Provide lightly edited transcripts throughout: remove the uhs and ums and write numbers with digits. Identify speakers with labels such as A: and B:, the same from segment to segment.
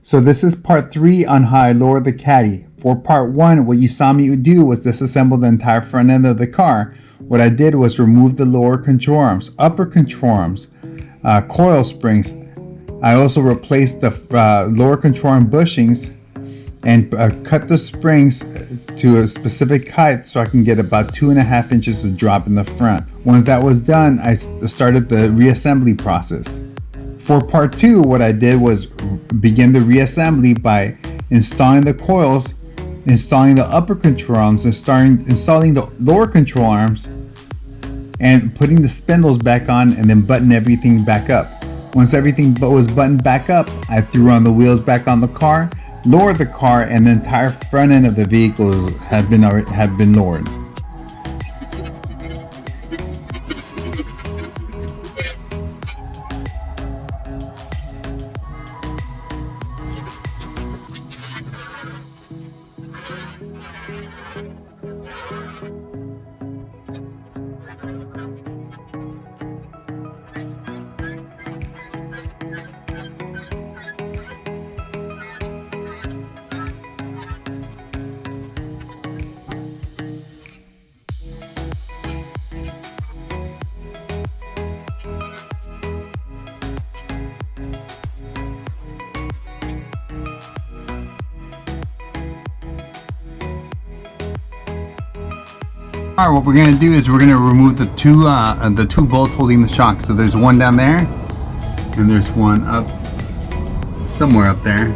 A: So this is part 3 on how I lowered the Caddy. For part 1, what you saw me do was disassemble the entire front end of the car. What I did was remove the lower control arms, upper control arms, coil springs. I also replaced the lower control arm bushings and cut the springs to a specific height so I can get about 2.5 inches of drop in the front. Once that was done, I started the reassembly process. For part 2, what I did was begin the reassembly by installing the coils, installing the upper control arms, installing the lower control arms, and putting the spindles back on, and then button everything back up. Once everything was buttoned back up, I threw on the wheels back on the car, lowered the car, and the entire front end of the vehicle had been lowered. Alright, what we're going to do is we're going to remove the two bolts holding the shock. So there's one down there, and there's one up, somewhere up there.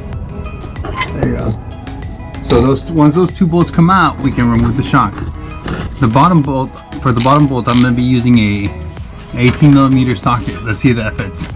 A: There you go. So once those two bolts come out, we can remove the shock. For the bottom bolt, I'm going to be using a 18mm socket. Let's see if that fits.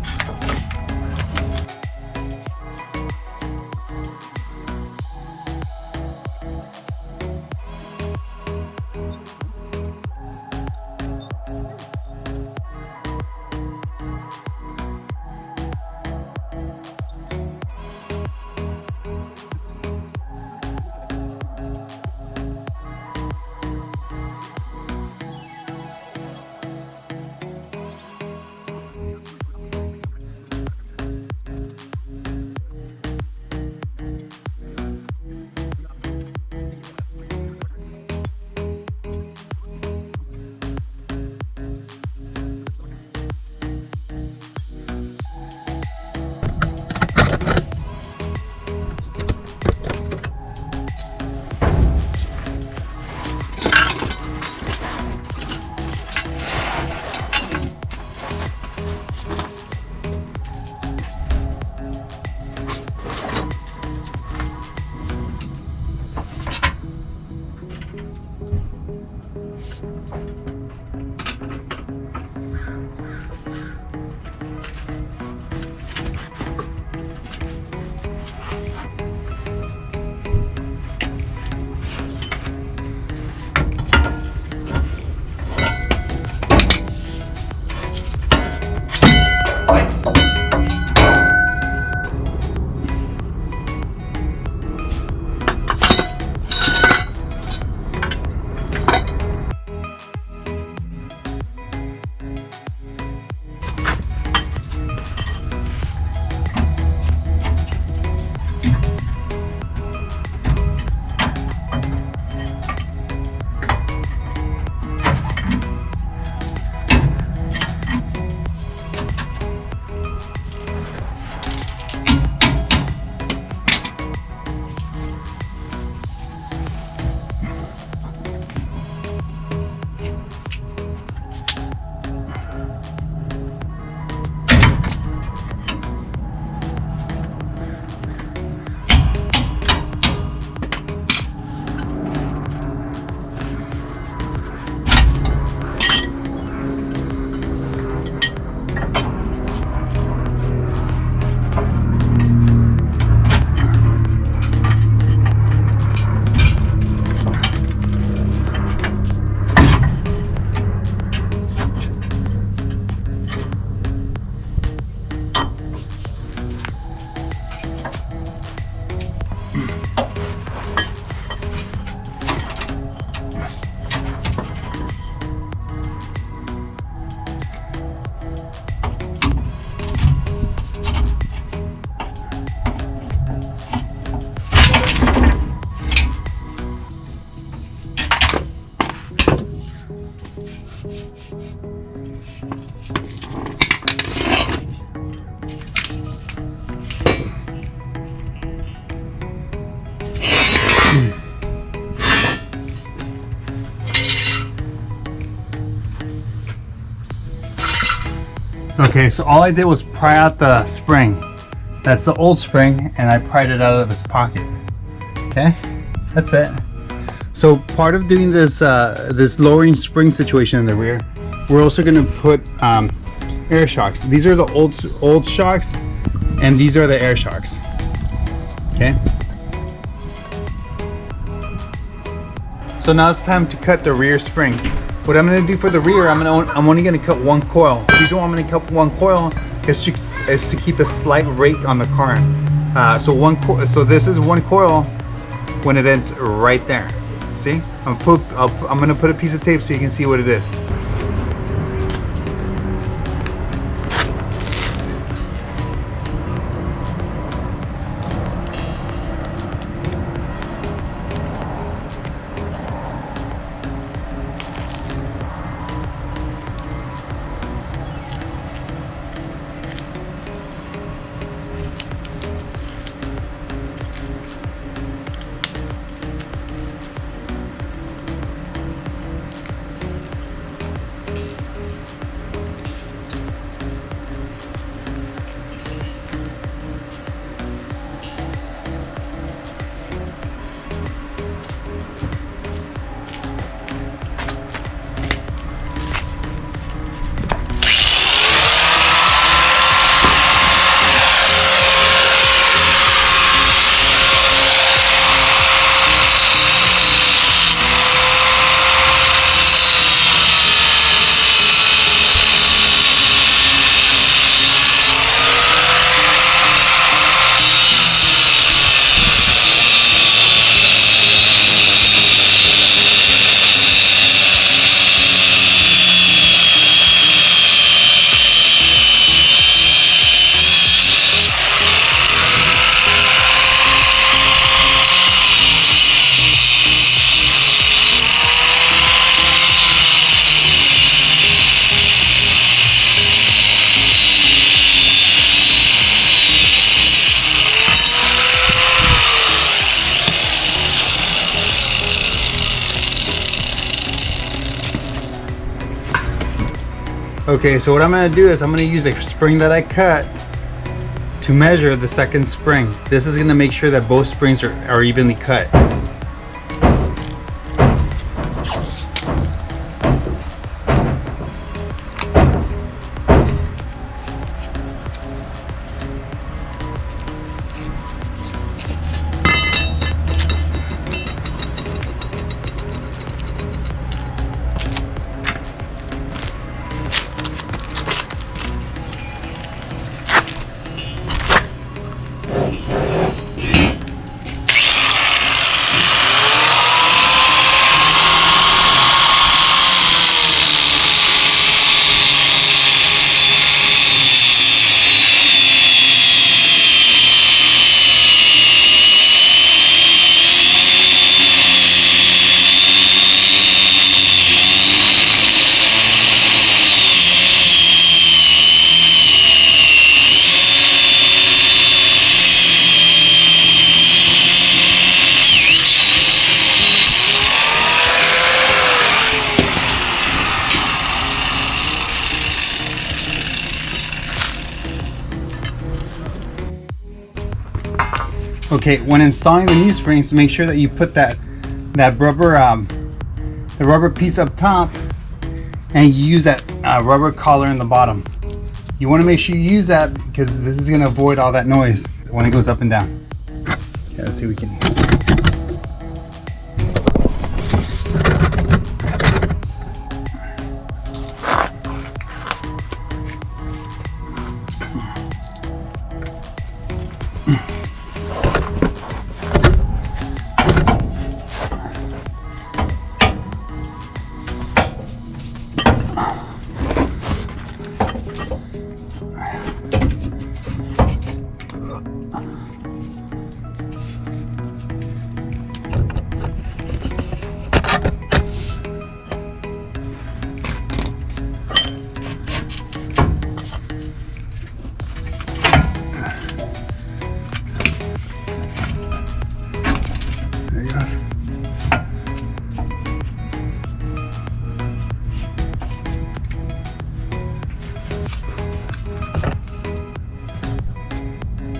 A: Okay, so all I did was pry out the spring. That's the old spring, and I pried it out of its pocket. Okay, that's it. So part of doing this this lowering spring situation in the rear, we're also going to put air shocks. These are the old shocks, and these are the air shocks. Okay. So now it's time to cut the rear springs. What I'm going to do for the rear, I'm only going to cut one coil. The reason why I'm going to cut one coil is to keep a slight rake on the car. So this is one coil when it ends right there. See? I'm going to put a piece of tape so you can see what it is. Okay, so what I'm going to do is I'm going to use a spring that I cut to measure the second spring. This is going to make sure that both springs are evenly cut. Okay, when installing the new springs, make sure that you put that rubber the rubber piece up top, and you use that rubber collar in the bottom. You want to make sure you use that because this is going to avoid all that noise when it goes up and down. Okay, let's see if we can.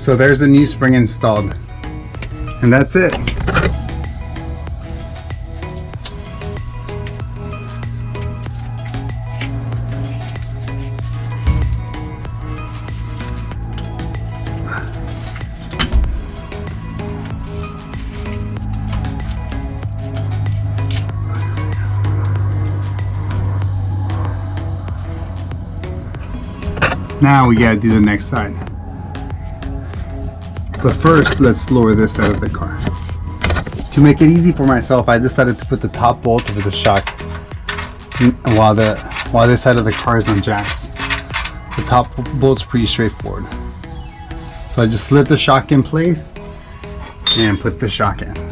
A: So there's the new spring installed, and that's it. Now we gotta do the next side. But first, let's lower this out of the car. To make it easy for myself, I decided to put the top bolt over the shock while this side of the car is on jacks. The top bolt's pretty straightforward. So I just slid the shock in place and put the shock in.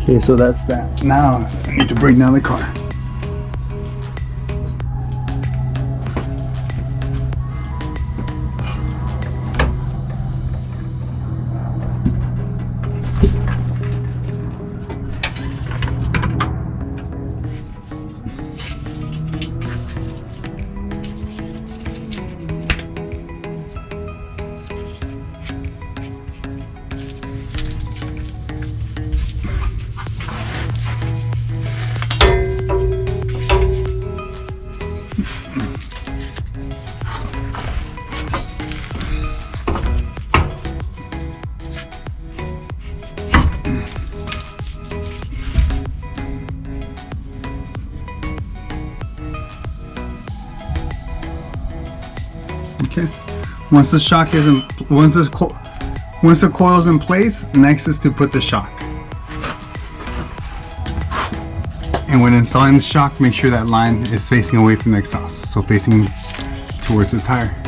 A: Okay, so that's that. Now I need to bring down the car. Okay. Once the shock is once the coil is in place, next is to put the shock. And when installing the shock, make sure that line is facing away from the exhaust, so facing towards the tire.